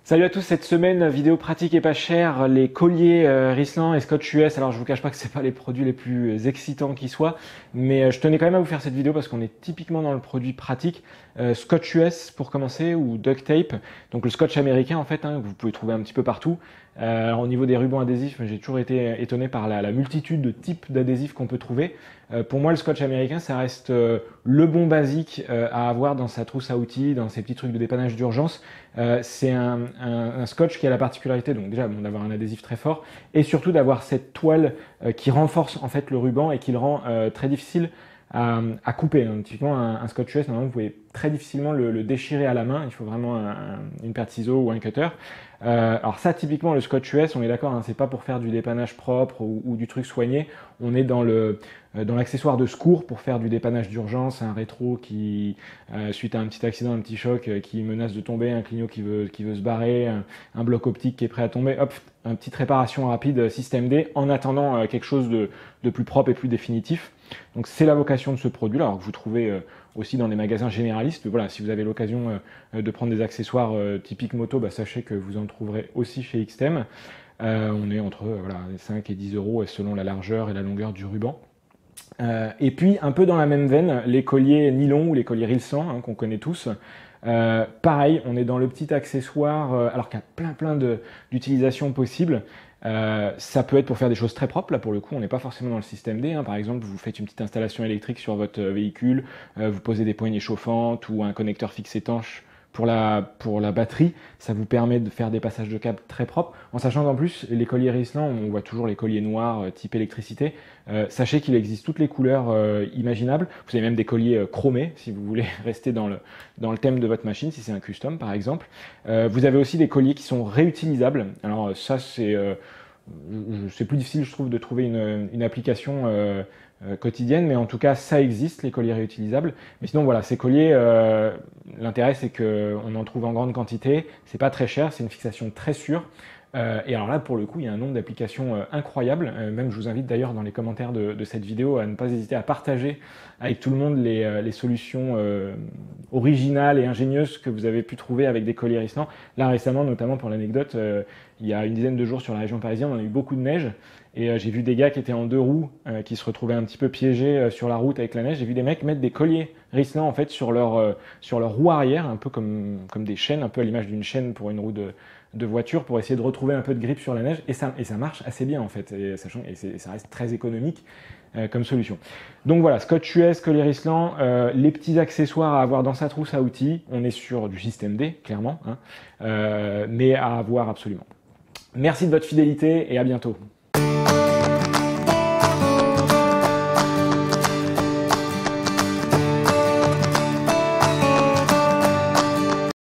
Salut à tous, cette semaine, vidéo pratique et pas chère, les colliers Rislan et Scotch US. Alors je vous cache pas que c'est pas les produits les plus excitants qui soient, mais je tenais quand même à vous faire cette vidéo parce qu'on est typiquement dans le produit pratique. Scotch US pour commencer ou duct tape, donc le scotch américain en fait, que vous pouvez trouver un petit peu partout. Alors, au niveau des rubans adhésifs, j'ai toujours été étonné par la multitude de types d'adhésifs qu'on peut trouver. Pour moi, le scotch américain, ça reste le bon basique à avoir dans sa trousse à outils, dans ses petits trucs de dépannage d'urgence. C'est un scotch qui a la particularité, donc déjà d'avoir un adhésif très fort, et surtout d'avoir cette toile qui renforce en fait le ruban et qui le rend très difficile à couper. Typiquement, un scotch US, normalement, vous pouvez très difficilement le déchirer à la main. Il faut vraiment une paire de ciseaux ou un cutter. Alors ça, typiquement, le scotch US, on est d'accord, c'est pas pour faire du dépannage propre ou du truc soigné. On est dans l'accessoire de secours pour faire du dépannage d'urgence, un rétro qui, suite à un petit accident, un petit choc, qui menace de tomber, un clignot qui veut se barrer, un bloc optique qui est prêt à tomber, hop, une petite réparation rapide système D en attendant quelque chose de plus propre et plus définitif. Donc c'est la vocation de ce produit, alors que vous trouvez aussi dans des magasins généralistes. Voilà, si vous avez l'occasion de prendre des accessoires typiques moto, sachez que vous en trouverez aussi chez XTM. On est entre 5 et 10 euros selon la largeur et la longueur du ruban. Et puis un peu dans la même veine, les colliers nylon ou les colliers Rilsan qu'on connaît tous. Pareil, on est dans le petit accessoire, alors qu'il y a plein d'utilisations possibles. Ça peut être pour faire des choses très propres, là pour le coup on n'est pas forcément dans le système D, par exemple vous faites une petite installation électrique sur votre véhicule, vous posez des poignées chauffantes ou un connecteur fixe étanche pour la batterie, ça vous permet de faire des passages de câbles très propres, en sachant qu'en plus les colliers Rislan, on voit toujours les colliers noirs type électricité, sachez qu'il existe toutes les couleurs imaginables, vous avez même des colliers chromés si vous voulez rester dans le thème de votre machine, si c'est un custom par exemple. Vous avez aussi des colliers qui sont réutilisables, alors ça c'est plus difficile je trouve de trouver une application quotidienne, mais en tout cas ça existe, les colliers réutilisables. Mais sinon voilà, ces colliers, l'intérêt c'est qu'on en trouve en grande quantité, c'est pas très cher, c'est une fixation très sûre. Et alors là, pour le coup, il y a un nombre d'applications incroyables. Même, je vous invite d'ailleurs dans les commentaires de cette vidéo à ne pas hésiter à partager avec tout le monde les solutions originales et ingénieuses que vous avez pu trouver avec des colliers Rislan. Là, récemment, notamment pour l'anecdote, il y a une dizaine de jours sur la région parisienne, on a eu beaucoup de neige. Et j'ai vu des gars qui étaient en deux roues, qui se retrouvaient un petit peu piégés sur la route avec la neige. J'ai vu des mecs mettre des colliers Rislan en fait sur leur roue arrière, un peu comme des chaînes, un peu à l'image d'une chaîne pour une roue de voiture, pour essayer de retrouver un peu de grip sur la neige. Et ça marche assez bien en fait, et ça reste très économique comme solution. Donc voilà, Scotch US, collier Rislan, les petits accessoires à avoir dans sa trousse à outils. On est sur du système D, clairement, mais à avoir absolument. Merci de votre fidélité et à bientôt.